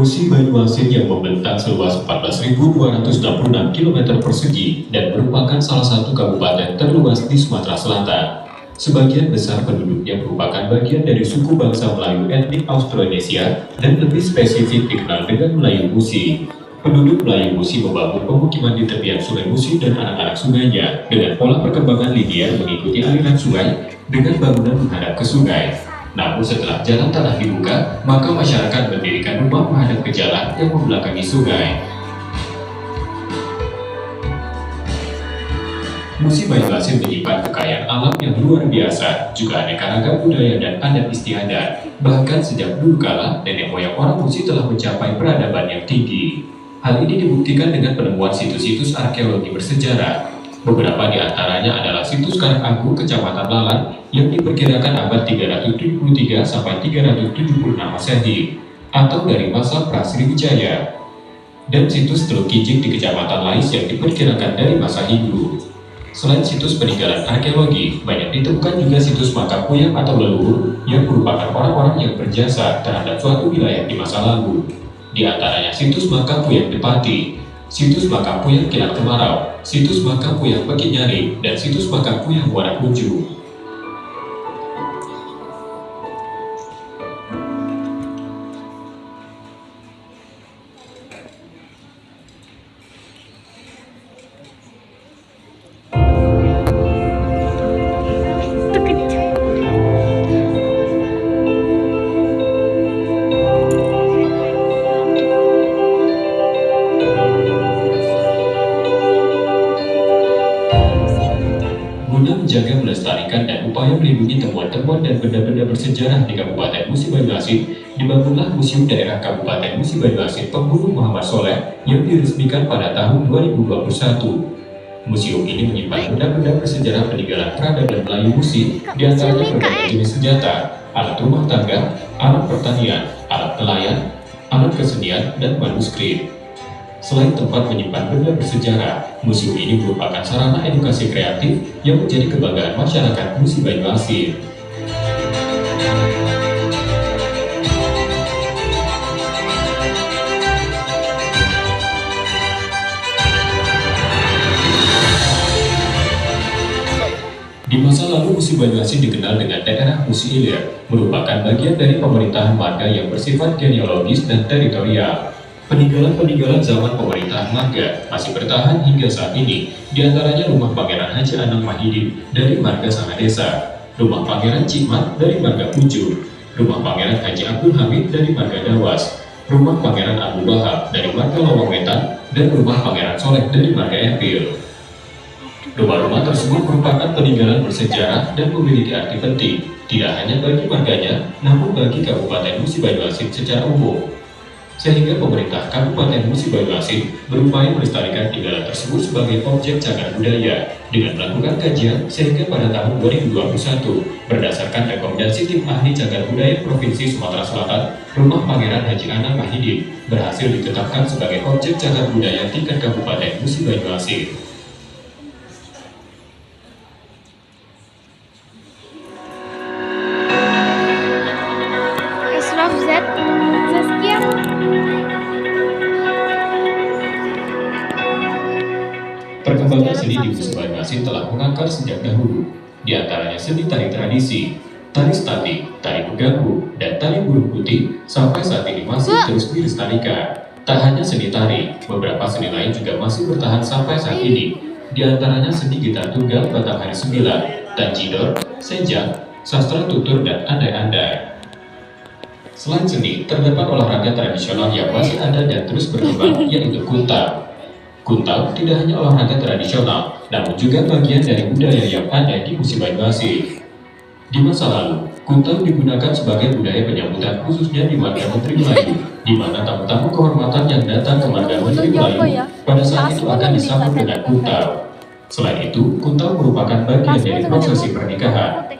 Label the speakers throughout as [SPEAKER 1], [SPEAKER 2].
[SPEAKER 1] Musi Banyuasin yang membentang seluas 14.266 km persegi dan merupakan salah satu kabupaten terluas di Sumatera Selatan. Sebagian besar penduduknya merupakan bagian dari suku bangsa Melayu etnik Austronesia dan lebih spesifik dikenal dengan Melayu Musi. Penduduk Melayu Musi membangun pemukiman di tepian Sungai Musi dan anak-anak sungainya dengan pola perkembangan linear mengikuti aliran sungai dengan bangunan menghadap ke sungai. Namun setelah jalan tanah dibuka, maka masyarakat mendirikan rumah menghadap ke jalan yang membelakangi sungai. Musi Banyuasin menyimpan kekayaan alam yang luar biasa, juga aneka ragam budaya dan adat istiadat. Bahkan sejak dulu kala, nenek moyang orang Musi telah mencapai peradaban yang tinggi. Hal ini dibuktikan dengan penemuan situs-situs arkeologi bersejarah. Beberapa di antaranya adalah situs Karanganggu, Kecamatan Lalan, yang diperkirakan abad 373 sampai 376 Masehi, atau dari masa Prasriwijaya, dan situs Teluk Kijing di Kecamatan Lais yang diperkirakan dari masa Hindu. Selain situs peninggalan arkeologi, banyak ditemukan juga situs makam puyang atau leluhur yang merupakan orang-orang yang berjasa terhadap suatu wilayah di masa lalu. Di antaranya situs makam puyang Depati, situs makam puyang Kilat Kemarau, situs makam puyang Pekinyari, dan situs makam puyang Muara Kunjung. Guna menjaga, melestarikan, dan upaya melindungi temuan-temuan dan benda-benda bersejarah di Kabupaten Musi Banyuasin, dibangunlah Museum Daerah Kabupaten Musi Banyuasin Pembunuh Muhammad Soleh yang diresmikan pada tahun 2021. Museum ini menyimpan benda-benda bersejarah peninggalan peradaban Melayu Musi, diantaranya berbagai jenis senjata, alat rumah tangga, alat pertanian, alat nelayan, alat kesenian, dan manuskrip. Selain tempat menyimpan benda bersejarah, museum ini merupakan sarana edukasi kreatif yang menjadi kebanggaan masyarakat Musi Banyuasin. Di masa lalu, Musi Banyuasin dikenal dengan daerah Musi Ilir, merupakan bagian dari pemerintahan marga yang bersifat genealogis dan teritorial. Peninggalan-peninggalan zaman pemerintahan marga masih bertahan hingga saat ini, diantaranya rumah Pangeran Haji Anang Mahidin dari marga Sangadesa, rumah Pangeran Cikmat dari marga Ujur, rumah Pangeran Haji Abdul Hamid dari marga Dawas, rumah Pangeran Abu Wahab dari marga Lawang Wetan, dan rumah Pangeran Soleh dari marga Empil. Rumah-rumah tersebut merupakan peninggalan bersejarah dan memiliki arti penting, tidak hanya bagi marganya, namun bagi Kabupaten Musi Banyuasin secara umum. Sehingga pemerintah Kabupaten Musi Banyuasin berupaya melestarikan tinggalan tersebut sebagai objek cagar budaya dengan melakukan kajian sehingga pada tahun 2021 berdasarkan rekomendasi tim ahli cagar budaya Provinsi Sumatera Selatan, rumah Pangeran Haji Anang Mahidin berhasil ditetapkan sebagai objek cagar budaya tingkat Kabupaten Musi Banyuasin. Perkembangan seni di Musi Banyuasin telah mengakar sejak dahulu, di antaranya seni tari tradisi, tari statik, tari beganggu, dan tari burung putih sampai saat ini masih terus dilestarikan. Tak hanya seni tari, beberapa seni lain juga masih bertahan sampai saat ini. Di antaranya seni gitar tunggal Batang Hari 9, tanjidor, sejak, sastra tutur, dan andai-andai. Selain seni, terdapat olahraga tradisional yang masih ada dan terus berkembang, yaitu kuntang. Kuntang tidak hanya olahraga tradisional, namun juga bagian dari budaya yang ada di Musi Banyuasin. Di masa lalu, kuntang digunakan sebagai budaya penyambutan khususnya di marga Menteri Melayu, di mana tamu-tamu kehormatan yang datang ke marga Menteri Melayu pada saat itu akan disambut dengan kuntang. Selain itu, kuntang merupakan bagian dari prosesi pernikahan.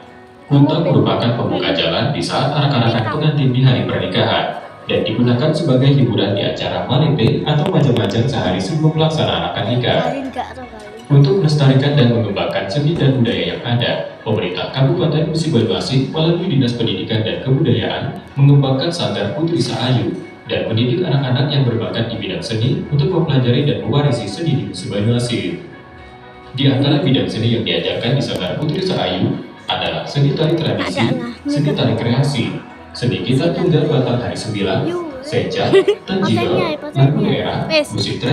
[SPEAKER 1] Kuntang merupakan pembuka jalan di saat anak-anak pengantin di hari pernikahan dan digunakan sebagai hiburan di acara malepe atau majang-majang sehari sebelum pelaksanaan akad nikah. Untuk melestarikan dan mengembangkan seni dan budaya yang ada, pemerintah Kabupaten Musi Banyuasin melalui Dinas Pendidikan dan Kebudayaan mengembangkan Sanggar Putri Seayu dan mendidik anak-anak yang berbakat di bidang seni untuk mempelajari dan mewarisi seni di Musi Banyuasin. Di antara bidang seni yang diajarkan di Sanggar Putri Seayu adalah seni tari tradisi, seni tari kreasi, seni gitar tunggal Batang Hari 9, sejak, tanjidor, lagu daerah, musik tradisional.